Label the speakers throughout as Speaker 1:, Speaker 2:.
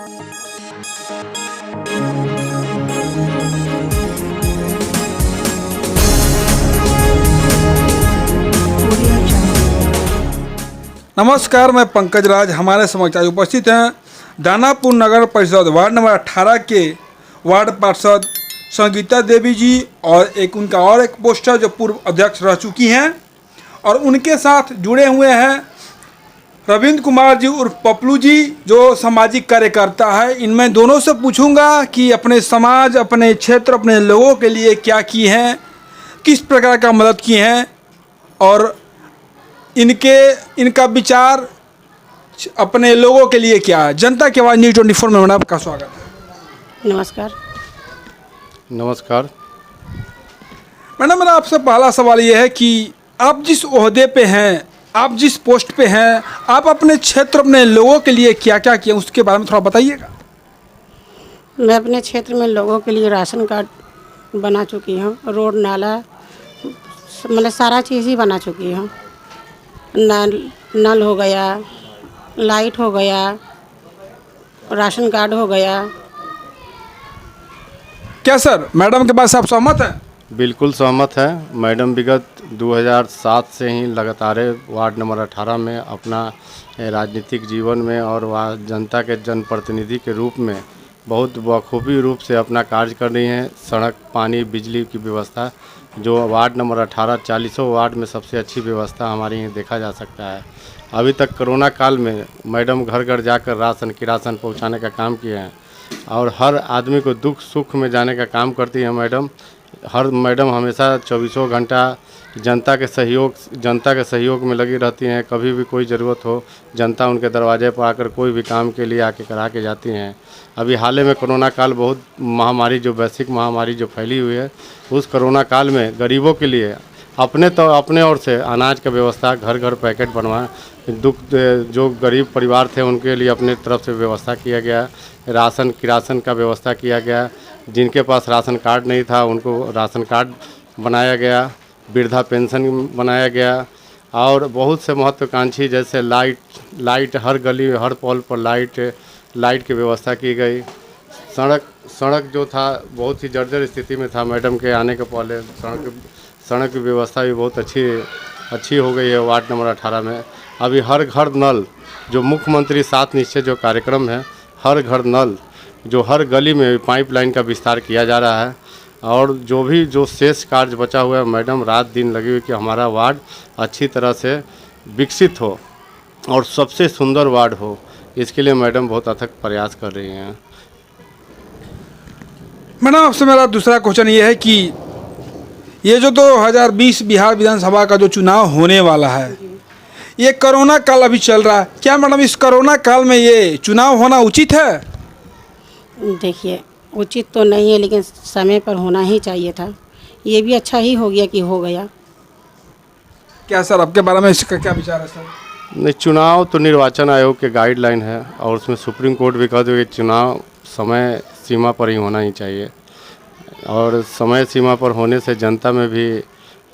Speaker 1: नमस्कार, मैं पंकज राज। हमारे समक्ष आज उपस्थित हैं दानापुर नगर परिषद वार्ड नंबर 18 के वार्ड पार्षद संगीता देवी जी और एक पोस्टर जो पूर्व अध्यक्ष रह चुकी हैं, और उनके साथ जुड़े हुए हैं रविंद्र कुमार जी उर्फ पपलू जी जो सामाजिक कार्यकर्ता है। इनमें दोनों से पूछूंगा कि अपने समाज, अपने क्षेत्र, अपने लोगों के लिए क्या किए हैं, किस प्रकार का मदद किए हैं, और इनका विचार अपने लोगों के लिए क्या है। जनता की आवाज़ न्यूज़ 24 में आपका स्वागत है।
Speaker 2: नमस्कार।
Speaker 1: नमस्कार मैडम, मेरा आपसे पहला सवाल ये है कि आप जिस ओहदे पे हैं, आप जिस पोस्ट पे हैं, आप अपने क्षेत्र, अपने लोगों के लिए क्या क्या किए, उसके बारे में थोड़ा बताइएगा।
Speaker 2: मैं अपने क्षेत्र में लोगों के लिए राशन कार्ड बना चुकी हूँ, रोड नाला मतलब सारा चीज़ ही बना चुकी हूँ। नल हो गया, लाइट हो गया, राशन कार्ड हो गया।
Speaker 1: क्या सर, मैडम के पास आप सहमत हैं?
Speaker 3: बिल्कुल सहमत है। मैडम विगत 2007 से ही लगातार वार्ड नंबर 18 में अपना राजनीतिक जीवन में और वह जनता के जनप्रतिनिधि के रूप में बहुत बखूबी रूप से अपना कार्य कर रही हैं। सड़क, पानी, बिजली की व्यवस्था जो वार्ड नंबर 18 40 वार्ड में सबसे अच्छी व्यवस्था हमारे यहाँ देखा जा सकता है। अभी तक कोरोना काल में मैडम घर घर जाकर राशन पहुँचाने का काम किए हैं और हर आदमी को दुख सुख में जाने का काम करती हैं मैडम। मैडम हमेशा 24 घंटा जनता के सहयोग में लगी रहती हैं। कभी भी कोई ज़रूरत हो, जनता उनके दरवाजे पर आकर कोई भी काम के लिए आके करा के जाती हैं। अभी हाल ही में कोरोना काल बहुत महामारी, जो वैश्विक महामारी जो फैली हुई है, उस कोरोना काल में गरीबों के लिए अपने ओर से अनाज का व्यवस्था, घर घर पैकेट बनवा, जो गरीब परिवार थे उनके लिए अपने तरफ से व्यवस्था किया गया। किरासन का व्यवस्था किया गया। जिनके पास राशन कार्ड नहीं था उनको राशन कार्ड बनाया गया, वृद्धा पेंशन बनाया गया, और बहुत से महत्वाकांक्षी जैसे लाइट हर गली, हर पोल पर लाइट की व्यवस्था की गई। सड़क जो था बहुत ही जर्जर स्थिति में था। मैडम के आने के पहले सड़क की व्यवस्था भी बहुत अच्छी हो गई है वार्ड नंबर 18 में। अभी हर घर नल, जो मुख्यमंत्री 7 निश्चय जो कार्यक्रम है, हर घर नल, जो हर गली में पाइपलाइन का विस्तार किया जा रहा है। और जो शेष कार्य बचा हुआ है, मैडम रात दिन लगी हुई कि हमारा वार्ड अच्छी तरह से विकसित हो और सबसे सुंदर वार्ड हो। इसके लिए मैडम बहुत अथक प्रयास कर रही हैं।
Speaker 1: मैडम, आपसे मेरा दूसरा क्वेश्चन ये है कि ये जो 2020 बिहार विधानसभा का जो चुनाव होने वाला है, ये कोरोना काल अभी चल रहा है, क्या मैडम इस कोरोना काल में ये चुनाव होना उचित है?
Speaker 2: देखिए, उचित तो नहीं है, लेकिन समय पर होना ही चाहिए था। ये भी अच्छा ही हो गया कि हो गया।
Speaker 1: क्या सर, आपके बारे में इसका क्या विचार है सर?
Speaker 3: नहीं, चुनाव तो निर्वाचन आयोग के गाइडलाइन है और उसमें सुप्रीम कोर्ट भी कह दो कि चुनाव समय सीमा पर ही होना ही चाहिए, और समय सीमा पर होने से जनता में भी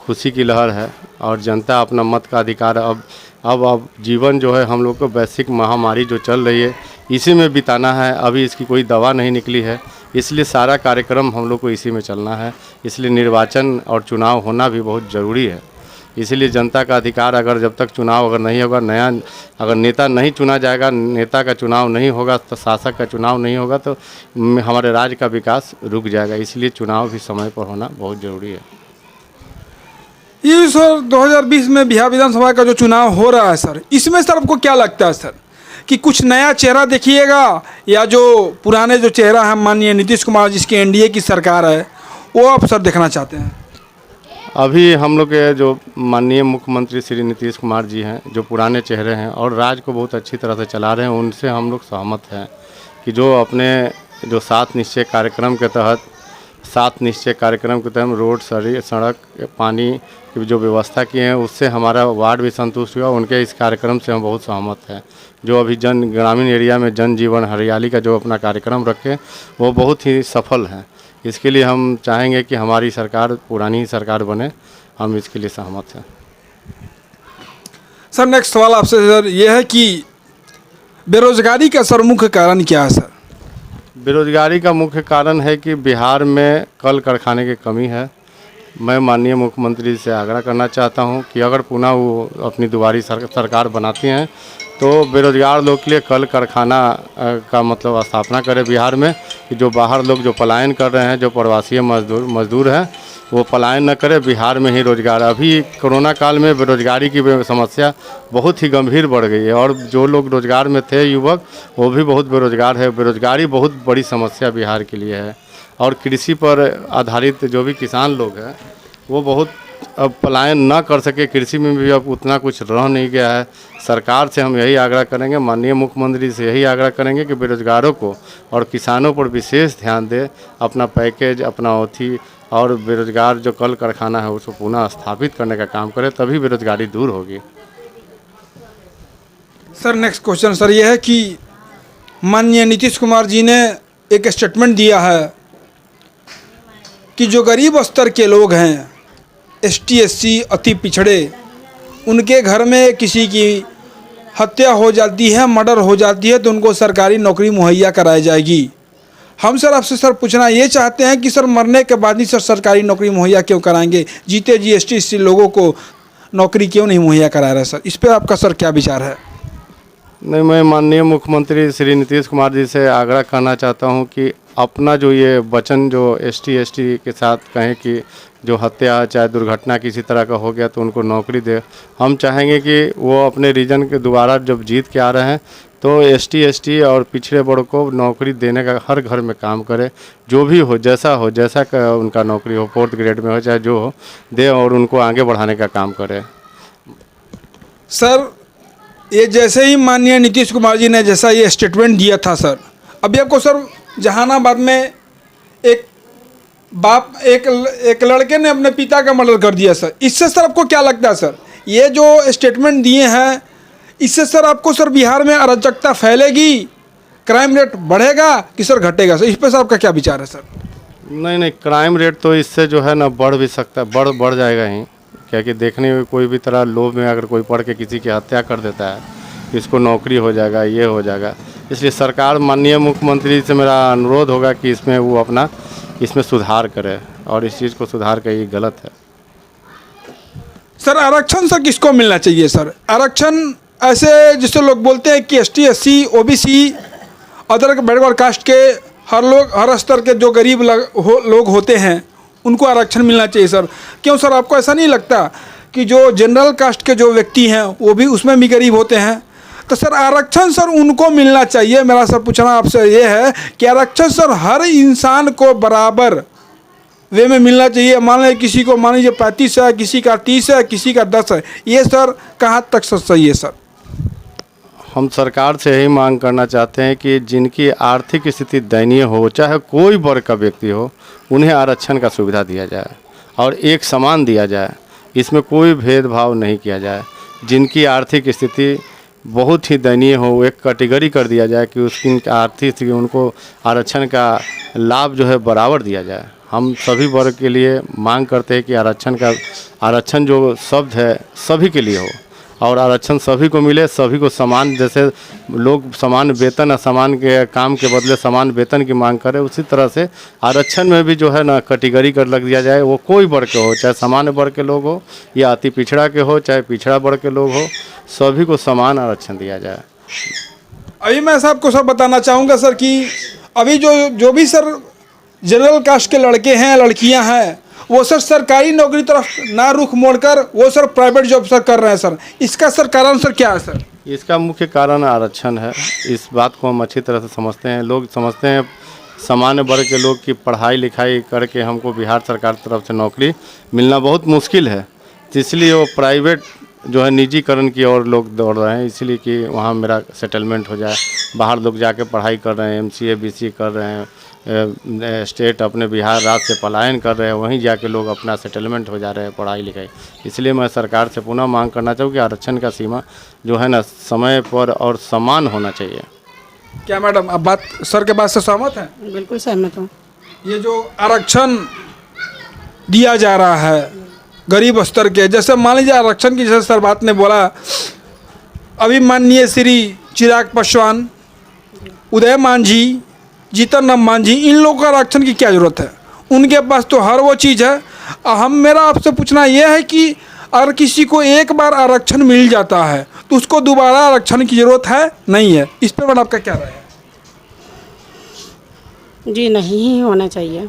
Speaker 3: खुशी की लहर है और जनता अपना मत का अधिकार अब जीवन जो है हम लोग को वैश्विक महामारी जो चल रही है इसी में बिताना है। अभी इसकी कोई दवा नहीं निकली है, इसलिए सारा कार्यक्रम हम लोग को इसी में चलना है। इसलिए निर्वाचन और चुनाव होना भी बहुत ज़रूरी है। इसीलिए जनता का अधिकार, अगर जब तक चुनाव अगर नहीं होगा, अगर नेता नहीं चुना जाएगा, नेता का चुनाव नहीं होगा, तो शासक का चुनाव नहीं होगा, तो हमारे राज्य का विकास रुक जाएगा। इसलिए चुनाव भी समय पर होना बहुत ज़रूरी है।
Speaker 1: ये सर 2020 में बिहार विधानसभा का जो चुनाव हो रहा है सर, इसमें सर आपको क्या लगता है सर कि कुछ नया चेहरा देखिएगा, या जो पुराने जो चेहरा है माननीय नीतीश कुमार जिसकी एनडीए की सरकार है, वो आप सर देखना चाहते हैं?
Speaker 3: अभी हम लोग के जो माननीय मुख्यमंत्री श्री नीतीश कुमार जी हैं, जो पुराने चेहरे हैं और राज्य को बहुत अच्छी तरह से चला रहे हैं, उनसे हम लोग सहमत हैं कि जो अपने जो 7 निश्चय कार्यक्रम के तहत रोड, सड़क, पानी की जो व्यवस्था की है, उससे हमारा वार्ड भी संतुष्ट हुआ। उनके इस कार्यक्रम से हम बहुत सहमत हैं। जो अभी ग्रामीण एरिया में जन जीवन हरियाली का जो अपना कार्यक्रम रखे, वो बहुत ही सफल है। इसके लिए हम चाहेंगे कि हमारी सरकार पुरानी ही सरकार बने। हम इसके लिए सहमत हैं।
Speaker 1: सर नेक्स्ट सवाल आपसे सर ये है कि बेरोजगारी का सर मुख्य कारण क्या है सर?
Speaker 3: बेरोजगारी का मुख्य कारण है कि बिहार में कल कारखाने की कमी है। मैं माननीय मुख्यमंत्री से आग्रह करना चाहता हूं कि अगर पुनः वो अपनी दोबारी सरकार बनाती हैं तो बेरोजगार लोग के लिए कल कारखाना का मतलब स्थापना करें बिहार में, कि जो बाहर लोग जो पलायन कर रहे हैं, जो प्रवासी मजदूर हैं, वो पलायन न करें, बिहार में ही रोजगार। अभी कोरोना काल में बेरोजगारी की समस्या बहुत ही गंभीर बढ़ गई है और जो लोग रोजगार में थे युवक, वो भी बहुत बेरोजगार है। बेरोजगारी बहुत बड़ी समस्या बिहार के लिए है और कृषि पर आधारित जो भी किसान लोग हैं वो बहुत अब पलायन ना कर सके, कृषि में भी अब उतना कुछ रह नहीं गया है। सरकार से हम यही आग्रह करेंगे, माननीय मुख्यमंत्री से यही आग्रह करेंगे कि बेरोजगारों को और किसानों पर विशेष ध्यान दे, अपना पैकेज, अपना अवधि और बेरोजगार जो कल कारखाना है उसको पुनः स्थापित करने का काम करे, तभी बेरोजगारी दूर होगी।
Speaker 1: सर नेक्स्ट क्वेश्चन सर ये है कि माननीय नीतीश कुमार जी ने एक स्टेटमेंट दिया है कि जो गरीब स्तर के लोग हैं, ST SC अति पिछड़े, उनके घर में किसी की हत्या हो जाती है, मर्डर हो जाती है तो उनको सरकारी नौकरी मुहैया कराई जाएगी। हम सर आपसे सर पूछना ये चाहते हैं कि सर मरने के बाद ही सर सरकारी नौकरी मुहैया क्यों कराएंगे, जीते जी ST SC लोगों को नौकरी क्यों नहीं मुहैया करा रहे सर, इस पर आपका सर क्या विचार है?
Speaker 3: नहीं, मैं माननीय मुख्यमंत्री श्री नीतीश कुमार जी से आग्रह करना चाहता हूं कि अपना जो ये वचन जो ST ST के साथ कहें कि जो हत्या चाहे दुर्घटना किसी तरह का हो गया तो उनको नौकरी दे। हम चाहेंगे कि वो अपने रीजन के दोबारा जब जीत के आ रहे हैं तो ST ST और पिछड़े वर्ग को नौकरी देने का हर घर में काम करे, जो भी हो, जैसा का उनका नौकरी हो, 4th ग्रेड में हो चाहे जो हो, दे और उनको आगे बढ़ाने का काम करे।
Speaker 1: सर ये जैसे ही माननीय नीतीश कुमार जी ने जैसा ये स्टेटमेंट दिया था सर, अभी आपको सर जहानाबाद में एक लड़के ने अपने पिता का मर्डर कर दिया सर, इससे सर आपको क्या लगता है सर, ये जो स्टेटमेंट दिए हैं इससे सर आपको सर बिहार में अराजकता फैलेगी, क्राइम रेट बढ़ेगा कि सर घटेगा सर, इस पर सर आपका क्या विचार है सर?
Speaker 3: नहीं, क्राइम रेट तो इससे जो है ना बढ़ भी सकता है, बढ़ जाएगा ही, क्या कि देखने में कोई भी तरह लोभ में अगर कोई पढ़ के किसी की हत्या कर देता है, इसको नौकरी हो जाएगा, ये हो जाएगा। इसलिए सरकार, माननीय मुख्यमंत्री से मेरा अनुरोध होगा कि इसमें वो अपना इसमें सुधार करे और इस चीज़ को सुधार कर, ये गलत है।
Speaker 1: सर आरक्षण सर किसको मिलना चाहिए सर? आरक्षण ऐसे जिससे लोग बोलते हैं कि ST SC OBC other backward caste के हर स्तर के जो गरीब लोग होते हैं उनको आरक्षण मिलना चाहिए सर। क्यों सर आपको ऐसा नहीं लगता कि जो जनरल कास्ट के जो व्यक्ति हैं वो भी उसमें भी गरीब होते हैं? तो सर आरक्षण सर उनको मिलना चाहिए। मेरा सर पूछना आपसे ये है कि आरक्षण सर हर इंसान को बराबर वे में मिलना चाहिए। मान लीजिए किसी को मान लीजिए 35 है, किसी का 30 है, किसी का 10 है, ये सर कहाँ तक सही है सर?
Speaker 3: हम सरकार से यही मांग करना चाहते हैं कि जिनकी आर्थिक स्थिति दयनीय हो, चाहे कोई वर्ग का व्यक्ति हो, उन्हें आरक्षण का सुविधा दिया जाए और एक समान दिया जाए, इसमें कोई भेदभाव नहीं किया जाए। जिनकी आर्थिक स्थिति बहुत ही दयनीय हो, एक कैटेगरी कर दिया जाए कि उसकी आर्थिक स्थिति, उनको आरक्षण का लाभ जो है बराबर दिया जाए। हम सभी वर्ग के लिए मांग करते हैं कि आरक्षण जो शब्द है सभी के लिए हो और आरक्षण सभी को मिले, सभी को समान, जैसे लोग समान वेतन या समान के काम के बदले समान वेतन की मांग करें, उसी तरह से आरक्षण में भी जो है ना कैटेगरी कर लग दिया जाए। वो कोई वर्ग के हो, चाहे सामान्य वर्ग के लोग हो या अति पिछड़ा के हो, चाहे पिछड़ा वर्ग के लोग हो, सभी को समान आरक्षण दिया जाए।
Speaker 1: अभी मैं आपको सर बताना चाहूँगा सर कि अभी जो भी सर जनरल कास्ट के लड़के हैं, लड़कियां हैं, वो सर सरकारी नौकरी तरफ ना रुख मोड़कर वो सर प्राइवेट जॉब सर कर रहे हैं सर। इसका सर कारण सर क्या है सर?
Speaker 3: इसका मुख्य कारण आरक्षण है। इस बात को हम अच्छी तरह से समझते हैं। लोग समझते हैं सामान्य वर्ग के लोग की पढ़ाई लिखाई करके हमको बिहार सरकार तरफ से नौकरी मिलना बहुत मुश्किल है, तो इसलिए वो प्राइवेट जो है निजीकरण की ओर लोग दौड़ रहे हैं, इसलिए कि वहाँ मेरा सेटलमेंट हो जाए। बाहर लोग जाके पढ़ाई कर रहे हैं, MCA BC कर रहे हैं, स्टेट अपने बिहार राज्य से पलायन कर रहे हैं, वहीं जाके लोग अपना सेटलमेंट हो जा रहे हैं पढ़ाई लिखाई। इसलिए मैं सरकार से पुनः मांग करना चाहूँ कि आरक्षण का सीमा जो है ना समय पर और समान होना चाहिए।
Speaker 1: क्या मैडम आप बात सर के बात से सहमत हैं?
Speaker 2: बिल्कुल सहमत हूँ।
Speaker 1: ये जो आरक्षण दिया जा रहा है गरीब स्तर के, जैसे मान लीजिए आरक्षण की जैसे सर बात ने बोला, अभी माननीय श्री चिराग पासवान, उदय मांझी जीतन राम मांझी, इन लोगों का आरक्षण की क्या ज़रूरत है? उनके पास तो हर वो चीज़ है। मेरा आपसे पूछना यह है कि अगर किसी को एक बार आरक्षण मिल जाता है तो उसको दोबारा आरक्षण की ज़रूरत है नहीं है? इस पर मैडम आपका क्या राय है?
Speaker 2: जी नहीं ही होना चाहिए।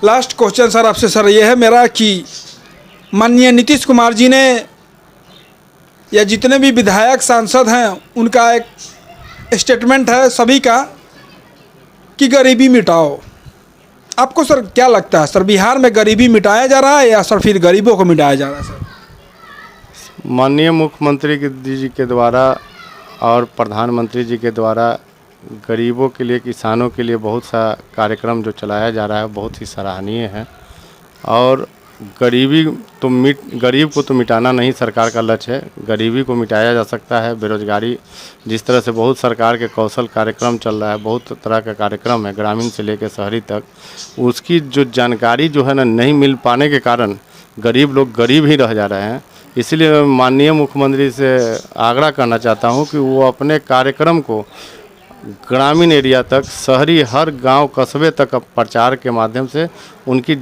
Speaker 1: लास्ट क्वेश्चन सर आपसे सर ये है मेरा कि माननीय नीतीश कुमार जी ने या जितने भी विधायक सांसद हैं उनका एक स्टेटमेंट है सभी का कि गरीबी मिटाओ। आपको सर क्या लगता है सर, बिहार में गरीबी मिटाया जा रहा है या सर फिर गरीबों को मिटाया जा रहा है सर?
Speaker 3: माननीय मुख्यमंत्री जी के द्वारा और प्रधानमंत्री जी के द्वारा गरीबों के लिए, किसानों के लिए बहुत सा कार्यक्रम जो चलाया जा रहा है बहुत ही सराहनीय है। और गरीब को तो मिटाना नहीं सरकार का लक्ष्य है, गरीबी को मिटाया जा सकता है। बेरोजगारी, जिस तरह से बहुत सरकार के कौशल कार्यक्रम चल रहा है, बहुत तरह का कार्यक्रम है ग्रामीण से लेकर शहरी तक, उसकी जो जानकारी जो है ना नहीं मिल पाने के कारण गरीब लोग गरीब ही रह जा रहे हैं। इसलिए माननीय मुख्यमंत्री से आग्रह करना चाहता हूँ कि वो अपने कार्यक्रम को ग्रामीण एरिया तक, शहरी हर गांव कस्बे तक प्रचार के माध्यम से उनके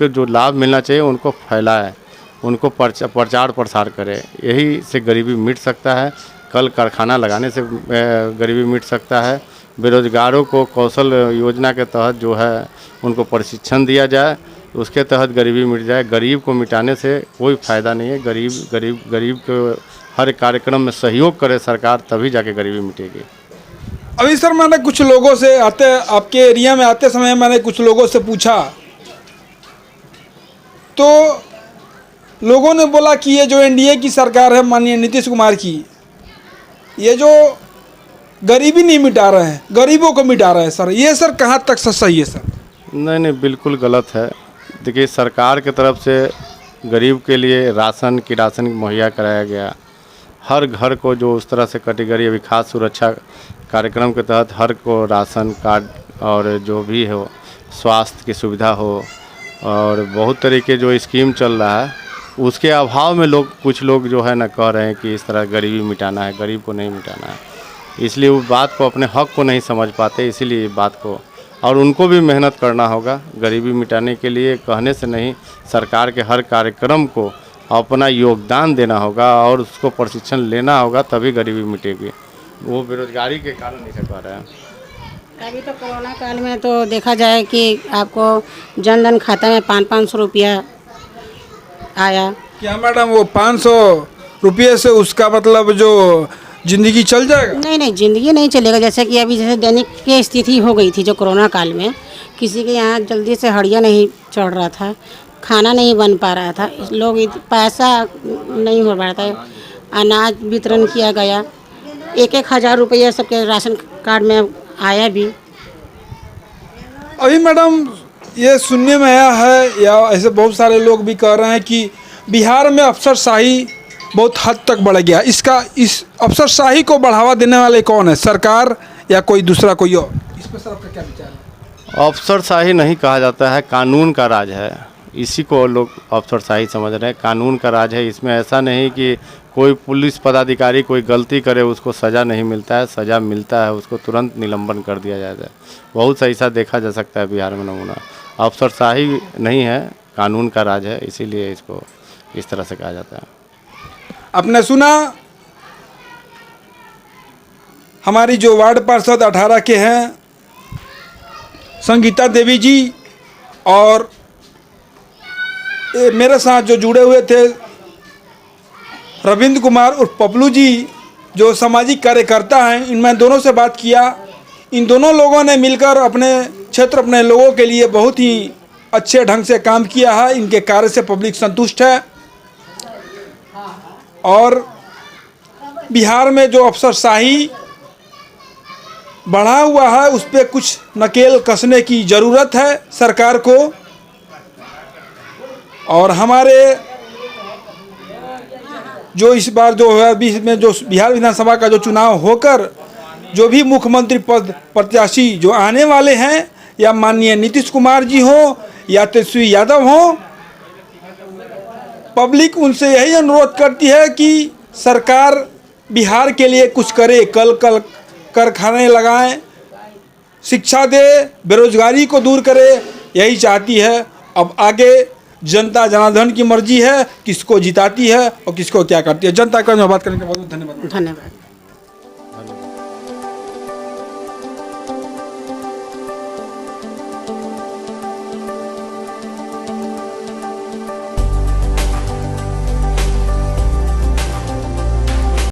Speaker 3: जो लाभ मिलना चाहिए उनको फैलाए, उनको प्रचार प्रसार करे। यही से गरीबी मिट सकता है। कल कारखाना लगाने से गरीबी मिट सकता है। बेरोजगारों को कौशल योजना के तहत जो है उनको प्रशिक्षण दिया जाए, उसके तहत गरीबी मिट जाए। गरीब को मिटाने से कोई फ़ायदा नहीं है। गरीब को हर कार्यक्रम में सहयोग करे सरकार, तभी जाके गरीबी मिटेगी।
Speaker 1: अभी सर मैंने कुछ लोगों से आपके एरिया में आते समय मैंने कुछ लोगों से पूछा तो लोगों ने बोला कि ये जो एनडीए की सरकार है माननीय नीतीश कुमार की, ये जो गरीबी नहीं मिटा रहे हैं, गरीबों को मिटा रहे हैं सर। ये सर कहाँ तक सही है सर? नहीं,
Speaker 3: बिल्कुल गलत है। देखिए, सरकार की तरफ से गरीब के लिए राशन मुहैया कराया गया। हर घर को जो उस तरह से कैटेगरी, अभी खास सुरक्षा कार्यक्रम के तहत हर को राशन कार्ड और जो भी हो स्वास्थ्य की सुविधा हो, और बहुत तरीके जो स्कीम चल रहा है, उसके अभाव में कुछ लोग जो है ना कह रहे हैं कि इस तरह गरीबी मिटाना है, गरीब को नहीं मिटाना है। इसलिए वो बात को, अपने हक को नहीं समझ पाते। इसीलिए बात को, और उनको भी मेहनत करना होगा गरीबी मिटाने के लिए। कहने से नहीं, सरकार के हर कार्यक्रम को अपना योगदान देना होगा और उसको प्रशिक्षण लेना होगा, तभी गरीबी मिटेगी। वो बेरोजगारी के कारण नहीं कर रहे हैं।
Speaker 2: अभी तो कोरोना काल में तो देखा जाए कि आपको जन धन खाता में 500 रुपया आया।
Speaker 1: क्या मैडम वो 500 रुपये से उसका मतलब जो ज़िंदगी चल जाएगा?
Speaker 2: नहीं, ज़िंदगी नहीं चलेगा। जैसे कि अभी जैसे दैनिक की स्थिति हो गई थी जो कोरोना काल में, किसी के यहाँ जल्दी से हड़िया नहीं चढ़ रहा था, खाना नहीं बन पा रहा था, लोग पैसा नहीं हो पा रहा था, अनाज वितरण किया गया, 1,000 रुपया सबके राशन कार्ड में आया भी।
Speaker 1: अभी मैडम ये सुनने में आया है या ऐसे बहुत सारे लोग भी कह रहे हैं कि बिहार में अफसरशाही बहुत हद तक बढ़ गया। इस अफसरशाही को बढ़ावा देने वाले कौन है, सरकार या कोई दूसरा कोई और? इस पर सर आपका क्या विचार है?
Speaker 3: अफसरशाही नहीं कहा जाता है, कानून का राज है। इसी को लोग अफसरशाही समझ रहे हैं। कानून का राज है। इसमें ऐसा नहीं कि कोई पुलिस पदाधिकारी कोई गलती करे उसको सज़ा नहीं मिलता है, सज़ा मिलता है, उसको तुरंत निलंबन कर दिया जाता है। बहुत सा ऐसा देखा जा सकता है बिहार में नमूना। अफसरशाही नहीं है, कानून का राज है, इसीलिए इसको इस तरह से कहा जाता है।
Speaker 1: आपने सुना हमारी जो वार्ड पार्षद 18 के हैं संगीता देवी जी, और मेरे साथ जो जुड़े हुए थे रविंद्र कुमार और पपलू जी जो सामाजिक कार्यकर्ता हैं, इनमें दोनों से बात किया। इन दोनों लोगों ने मिलकर अपने क्षेत्र, अपने लोगों के लिए बहुत ही अच्छे ढंग से काम किया है। इनके कार्य से पब्लिक संतुष्ट है। और बिहार में जो अफसरशाही बढ़ा हुआ है उस पर कुछ नकेल कसने की ज़रूरत है सरकार को। और हमारे जो इस बार 2020 में जो बिहार विधानसभा का जो चुनाव होकर जो भी मुख्यमंत्री पद प्रत्याशी जो आने वाले हैं, या माननीय नीतीश कुमार जी हो या तेजस्वी यादव हो, पब्लिक उनसे यही अनुरोध करती है कि सरकार बिहार के लिए कुछ करे। कल कारखाने लगाएं, शिक्षा दे, बेरोजगारी को दूर करे, यही चाहती है। अब आगे जनता जनार्दन की मर्जी है, किसको जिताती है और किसको क्या करती है। जनता का बात करने के बहुत धन्यवाद।
Speaker 2: धन्यवाद।